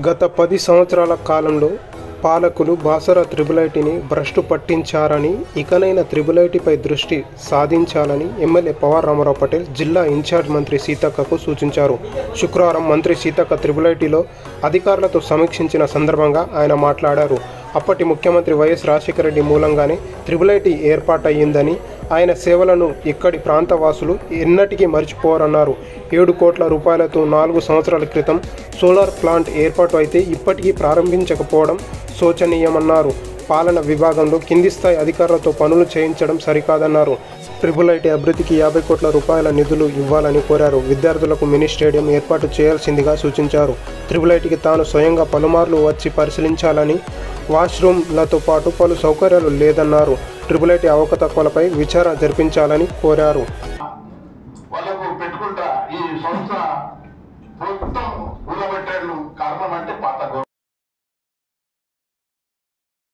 గత 10 సంవత్సరాల కాలంలో పాలకులు బాసర త్రిబుల్ ఐటీని భ్రష్టు పట్టించారని, ఇకనైనా త్రిబుల్ ఐటీపై దృష్టి సాధించాలని ఎమ్మెల్యే పవార్ రామారావు పటేల్ జిల్లా ఇన్ఛార్జ్ మంత్రి సీతక్కకు సూచించారు. శుక్రవారం మంత్రి సీతక్క త్రిబుల్ ఐటీలో అధికారులతో సమీక్షించిన సందర్భంగా ఆయన మాట్లాడారు. అప్పటి ముఖ్యమంత్రి వైఎస్ రాజశేఖర రెడ్డి మూలంగానే త్రిబుల్ ఐటీ ఏర్పాటయ్యిందని, ఆయన సేవలను ఇక్కడి ప్రాంతవాసులు ఎన్నటికీ మర్చిపోరన్నారు. 7 కోట్ల రూపాయలతో 4 సంవత్సరాల క్రితం సోలార్ ప్లాంట్ ఏర్పాటు అయితే ఇప్పటికీ ప్రారంభించకపోవడం శోచనీయమన్నారు. పాలన విభాగంలో కింది స్థాయి అధికారులతో పనులు చేయించడం సరికాదన్నారు. ట్రిబుల్ ఐటీ అభివృద్ధికి 50 కోట్ల రూపాయల నిధులు ఇవ్వాలని కోరారు. విద్యార్థులకు మినీ స్టేడియం ఏర్పాటు చేయాల్సిందిగా సూచించారు. త్రిబుల్ ఐటీకి తాను స్వయంగా పలుమార్లు వచ్చి పరిశీలించాలని, వాష్రూమ్లతో పాటు పలు సౌకర్యాలు లేదన్నారు. ట్రిబుల్ ఐటీ అవకతవకలపై విచారణ జరిపించాలని కోరారు. ఈ సంస్థ మొత్తం ఊళ్ళబెట్టాడు కారణం అంటే పాత